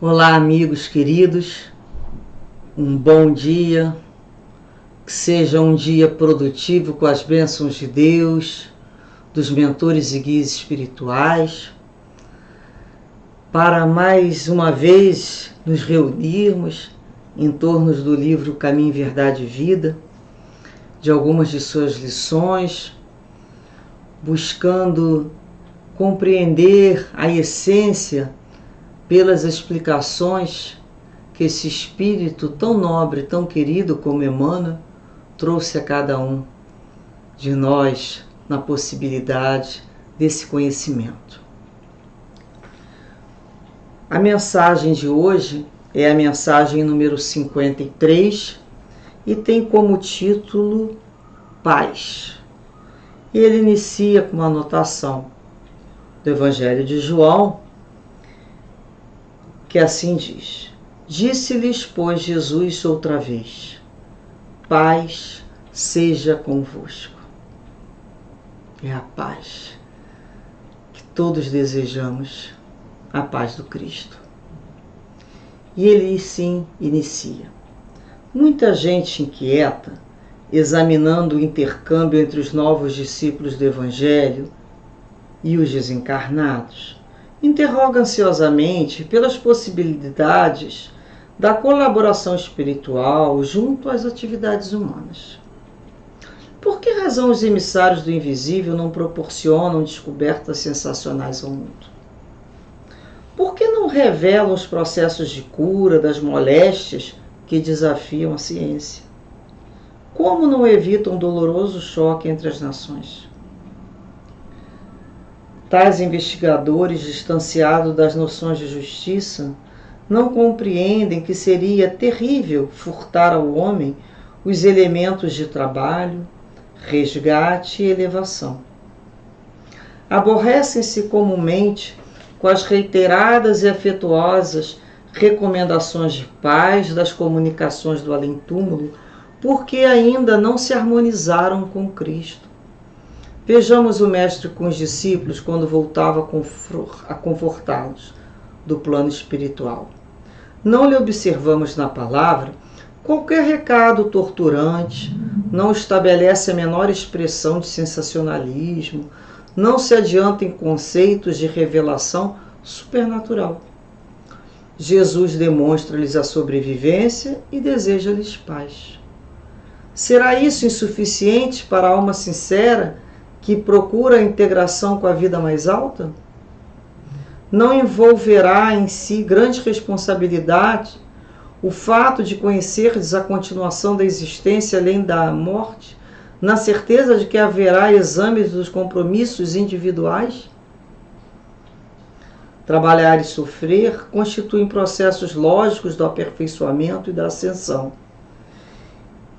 Olá, amigos queridos, um bom dia, que seja um dia produtivo com as bênçãos de Deus, dos mentores e guias espirituais, para mais uma vez nos reunirmos em torno do livro Caminho, Verdade e Vida, de algumas de suas lições, buscando compreender a essência pelas explicações que esse espírito tão nobre, tão querido como Emmanuel, trouxe a cada um de nós na possibilidade desse conhecimento. A mensagem de hoje é a mensagem número 53 e tem como título Paz. Ele inicia com uma anotação do Evangelho de João, que assim diz: Disse-lhes, pois, Jesus outra vez: paz seja convosco. É a paz que todos desejamos, a paz do Cristo. E ele sim inicia. Muita gente inquieta, examinando o intercâmbio entre os novos discípulos do Evangelho e os desencarnados, interroga ansiosamente pelas possibilidades da colaboração espiritual junto às atividades humanas. Por que razão os emissários do invisível não proporcionam descobertas sensacionais ao mundo? Por que não revelam os processos de cura das moléstias que desafiam a ciência? Como não evitam um doloroso choque entre as nações? Tais investigadores, distanciados das noções de justiça, não compreendem que seria terrível furtar ao homem os elementos de trabalho, resgate e elevação. Aborrecem-se comumente com as reiteradas e afetuosas recomendações de paz das comunicações do além-túmulo, porque ainda não se harmonizaram com Cristo. Vejamos o Mestre com os discípulos quando voltava a confortá-los do plano espiritual. Não lhe observamos na palavra qualquer recado torturante, não estabelece a menor expressão de sensacionalismo, não se adianta em conceitos de revelação supernatural. Jesus demonstra-lhes a sobrevivência e deseja-lhes paz. Será isso insuficiente para a alma sincera que procura a integração com a vida mais alta? Não envolverá em si grande responsabilidade o fato de conhecerdes a continuação da existência além da morte, na certeza de que haverá exames dos compromissos individuais? Trabalhar e sofrer constituem processos lógicos do aperfeiçoamento e da ascensão,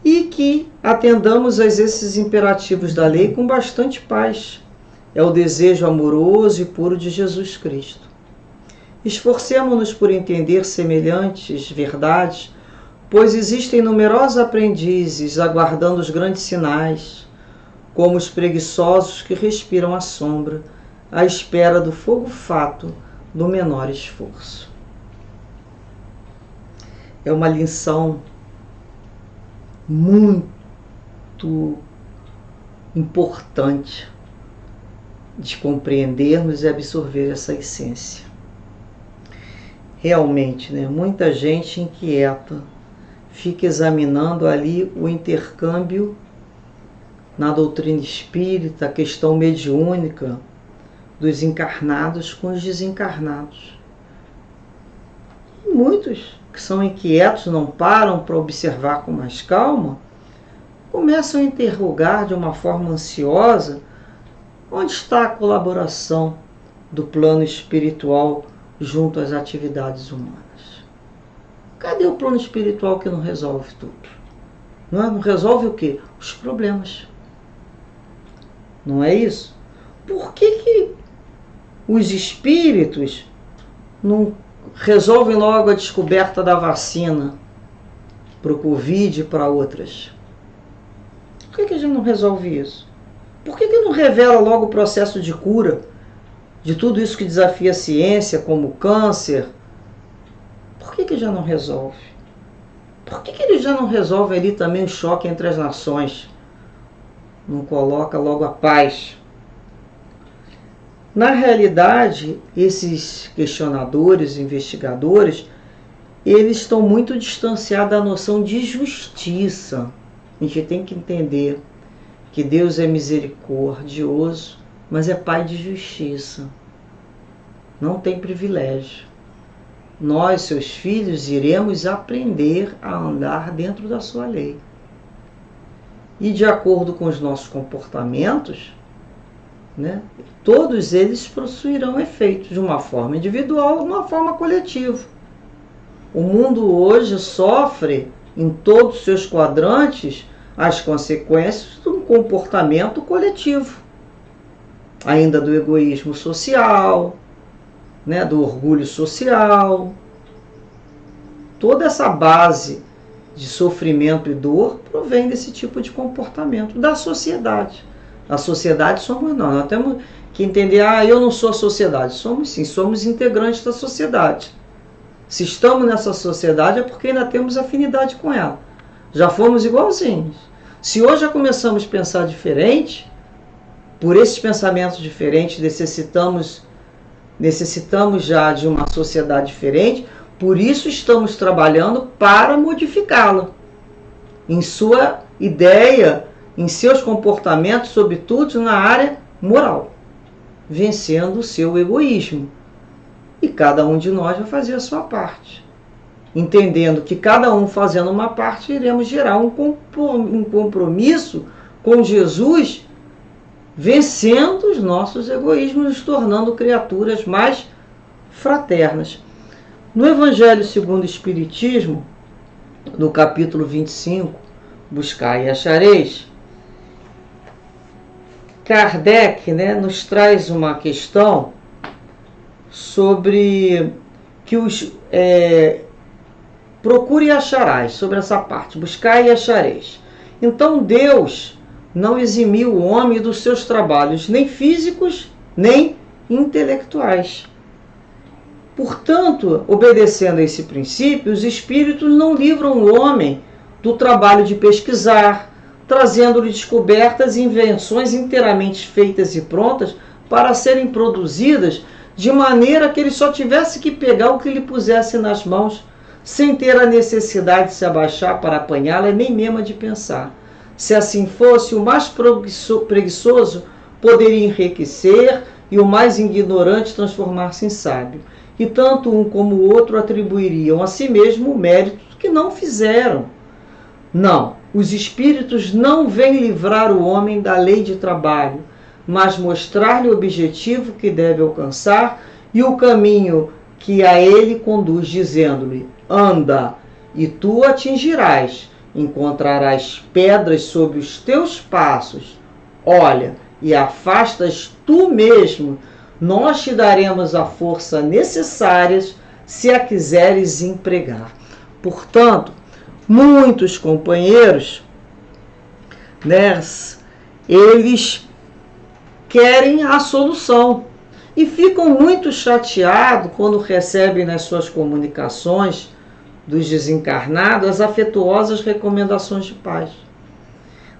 e que atendamos a esses imperativos da lei com bastante paz. É o desejo amoroso e puro de Jesus Cristo. Esforcemo-nos por entender semelhantes verdades, pois existem numerosos aprendizes aguardando os grandes sinais, como os preguiçosos que respiram a sombra, à espera do fogo fato do menor esforço. É uma lição muito importante de compreendermos e absorver essa essência. Realmente, muita gente inquieta fica examinando ali o intercâmbio na doutrina espírita, a questão mediúnica dos encarnados com os desencarnados. E muitos que são inquietos, não param para observar com mais calma, começam a interrogar de uma forma ansiosa onde está a colaboração do plano espiritual junto às atividades humanas. Cadê o plano espiritual que não resolve tudo? Não resolve o quê? Os problemas. Não é isso? Por que os espíritos não resolvem logo a descoberta da vacina para o Covid e para outras? Por que a gente não resolve isso? Por que não revela logo o processo de cura de tudo isso que desafia a ciência, como o câncer, Por que já não resolve? Por que ele já não resolve ali também o choque entre as nações? Não coloca logo a paz? Na realidade, esses questionadores, investigadores, eles estão muito distanciados da noção de justiça. A gente tem que entender que Deus é misericordioso, mas é Pai de justiça. Não tem privilégio. Nós, seus filhos, iremos aprender a andar dentro da sua lei. E de acordo com os nossos comportamentos, né, todos eles possuirão efeitos de uma forma individual ou de uma forma coletiva. O mundo hoje sofre em todos os seus quadrantes as consequências de um comportamento coletivo. Ainda do egoísmo social, né, do orgulho social. Toda essa base de sofrimento e dor provém desse tipo de comportamento da sociedade. A sociedade somos nós temos que entender, eu não sou a sociedade. Somos sim, somos integrantes da sociedade. Se estamos nessa sociedade é porque ainda temos afinidade com ela. Já fomos igualzinhos. Se hoje já começamos a pensar diferente, por esses pensamentos diferentes necessitamos já de uma sociedade diferente, por isso estamos trabalhando para modificá-la. Em sua ideia, em seus comportamentos, sobretudo na área moral, vencendo o seu egoísmo. E cada um de nós vai fazer a sua parte. Entendendo que cada um fazendo uma parte, iremos gerar um compromisso com Jesus, vencendo os nossos egoísmos, nos tornando criaturas mais fraternas. No Evangelho segundo o Espiritismo, no capítulo 25, Buscai e Achareis, Kardec, nos traz uma questão sobre que procure e acharás, sobre essa parte, buscai e achareis. Então Deus não eximiu o homem dos seus trabalhos, nem físicos, nem intelectuais. Portanto, obedecendo a esse princípio, os espíritos não livram o homem do trabalho de pesquisar, trazendo-lhe descobertas e invenções inteiramente feitas e prontas para serem produzidas de maneira que ele só tivesse que pegar o que lhe pusesse nas mãos, sem ter a necessidade de se abaixar para apanhá-la, nem mesmo de pensar. Se assim fosse, o mais preguiçoso poderia enriquecer e o mais ignorante transformar-se em sábio. E tanto um como o outro atribuiriam a si mesmo o mérito que não fizeram. Não, os espíritos não vêm livrar o homem da lei de trabalho, mas mostrar-lhe o objetivo que deve alcançar e o caminho que a ele conduz, dizendo-lhe: anda, e tu atingirás, encontrarás pedras sob os teus passos. Olha, e afastas tu mesmo, nós te daremos a força necessária se a quiseres empregar. Portanto, muitos companheiros, eles querem a solução e ficam muito chateados quando recebem nas suas comunicações dos desencarnados as afetuosas recomendações de paz.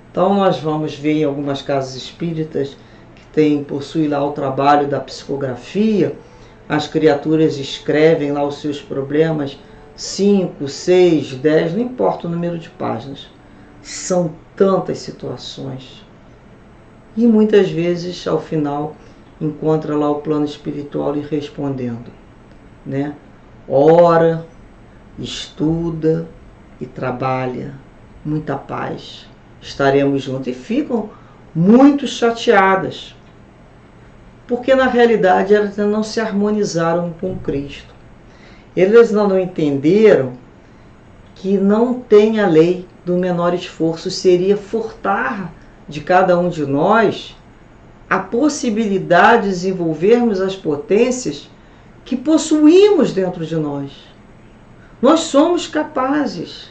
Então nós vamos ver em algumas casas espíritas que possuem lá o trabalho da psicografia, as criaturas escrevem lá os seus problemas, 5, 6, 10, não importa o número de páginas. São tantas situações. E muitas vezes, ao final, encontra lá o plano espiritual lhe respondendo, Ora, estuda e trabalha, muita paz, estaremos juntos. E ficam muito chateadas, porque na realidade elas não se harmonizaram com Cristo. Eles não entenderam que não tem a lei do menor esforço, seria furtar de cada um de nós a possibilidade de desenvolvermos as potências que possuímos dentro de nós. Nós somos capazes,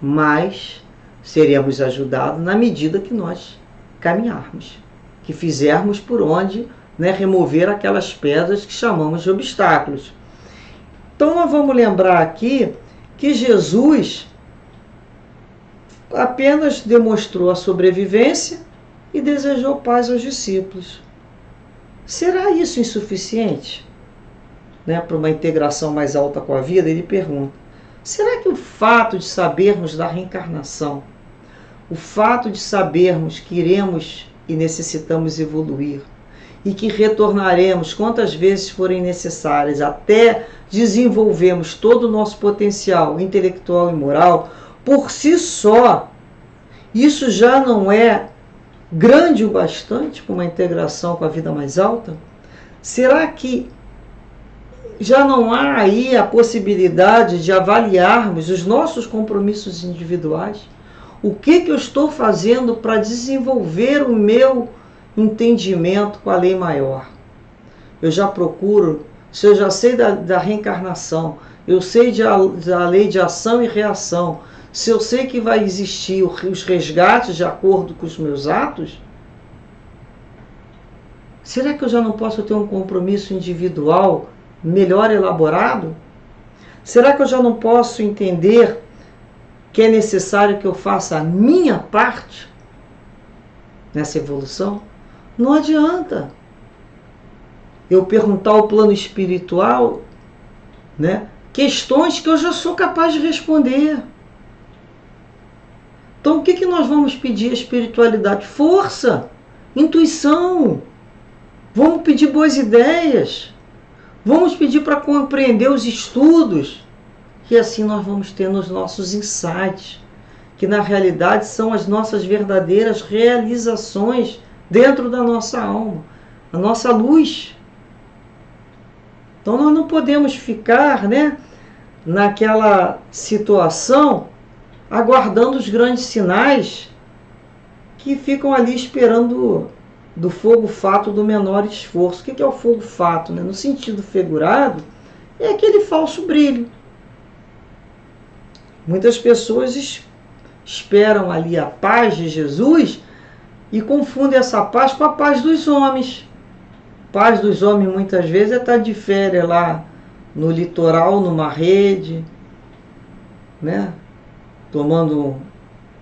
mas seremos ajudados na medida que nós caminharmos, que fizermos por onde remover aquelas pedras que chamamos de obstáculos. Então nós vamos lembrar aqui que Jesus apenas demonstrou a sobrevivência e desejou paz aos discípulos. Será isso insuficiente? Para uma integração mais alta com a vida, ele pergunta: será que o fato de sabermos da reencarnação, o fato de sabermos que iremos e necessitamos evoluir, e que retornaremos quantas vezes forem necessárias até desenvolvermos todo o nosso potencial intelectual e moral, por si só, isso já não é grande o bastante para uma integração com a vida mais alta? Será que já não há aí a possibilidade de avaliarmos os nossos compromissos individuais? O que eu estou fazendo para desenvolver o meu entendimento com a lei maior? Eu já procuro, se eu já sei da reencarnação, eu sei da lei de ação e reação, se eu sei que vai existir os resgates de acordo com os meus atos, será que eu já não posso ter um compromisso individual melhor elaborado? Será que eu já não posso entender que é necessário que eu faça a minha parte nessa evolução? Não adianta eu perguntar ao plano espiritual, questões que eu já sou capaz de responder. Então o que nós vamos pedir à espiritualidade? Força, intuição. Vamos pedir boas ideias. Vamos pedir para compreender os estudos. E assim nós vamos ter nos nossos insights, que na realidade são as nossas verdadeiras realizações dentro da nossa alma, a nossa luz. Então nós não podemos ficar, naquela situação aguardando os grandes sinais que ficam ali esperando do fogo fato do menor esforço. O que é o fogo fato? No sentido figurado, é aquele falso brilho. Muitas pessoas esperam ali a paz de Jesus e confundem essa paz com a paz dos homens. Paz dos homens muitas vezes é estar de férias lá no litoral, numa rede, tomando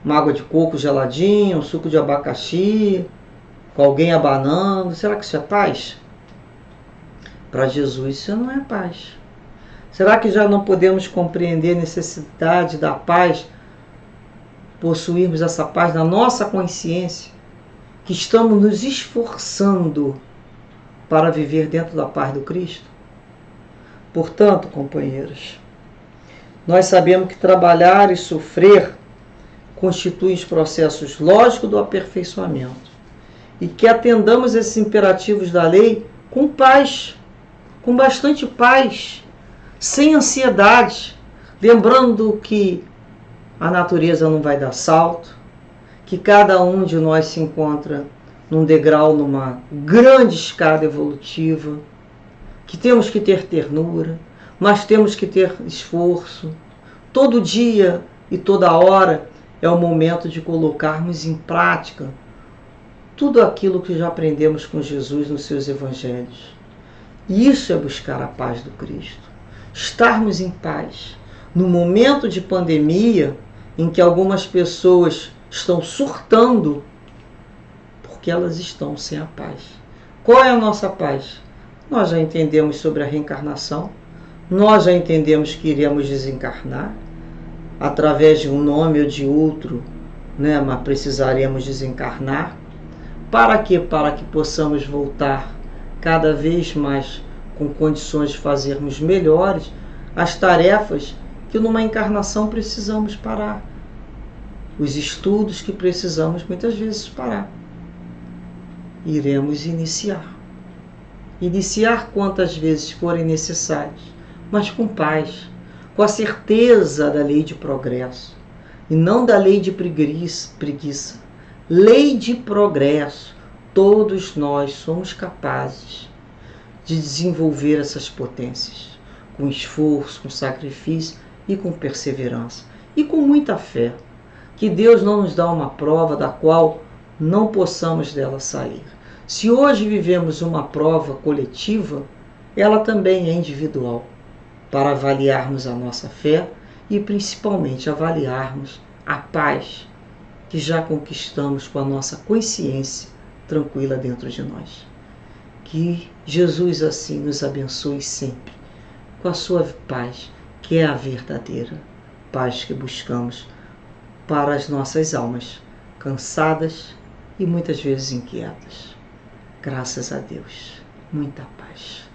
uma água de coco geladinha, um suco de abacaxi, com alguém abanando. Será que isso é paz? Para Jesus isso não é paz. Será que já não podemos compreender a necessidade da paz, possuirmos essa paz na nossa consciência, que estamos nos esforçando para viver dentro da paz do Cristo? Portanto, companheiros, nós sabemos que trabalhar e sofrer constituem os processos lógicos do aperfeiçoamento e que atendamos esses imperativos da lei com paz, com bastante paz, sem ansiedade, lembrando que a natureza não vai dar salto, que cada um de nós se encontra num degrau, numa grande escada evolutiva, que temos que ter ternura, mas temos que ter esforço. Todo dia e toda hora é o momento de colocarmos em prática tudo aquilo que já aprendemos com Jesus nos seus evangelhos. Isso é buscar a paz do Cristo. Estarmos em paz. No momento de pandemia, em que algumas pessoas estão surtando, porque elas estão sem a paz. Qual é a nossa paz? Nós já entendemos sobre a reencarnação, nós já entendemos que iremos desencarnar, através de um nome ou de outro, mas precisaremos desencarnar. Para quê? Para que possamos voltar cada vez mais com condições de fazermos melhores as tarefas que numa encarnação precisamos parar, os estudos que precisamos muitas vezes parar. Iremos iniciar quantas vezes forem necessárias, mas com paz, com a certeza da lei de progresso e não da lei de preguiça. Lei de progresso. Todos nós somos capazes de desenvolver essas potências com esforço, com sacrifício e com perseverança e com muita fé, que Deus não nos dá uma prova da qual não possamos dela sair. Se hoje vivemos uma prova coletiva, ela também é individual. para avaliarmos a nossa fé e principalmente avaliarmos a paz que já conquistamos com a nossa consciência tranquila dentro de nós. Que Jesus assim nos abençoe sempre com a sua paz, que é a verdadeira paz que buscamos para as nossas almas cansadas e muitas vezes inquietas. Graças a Deus. Muita paz.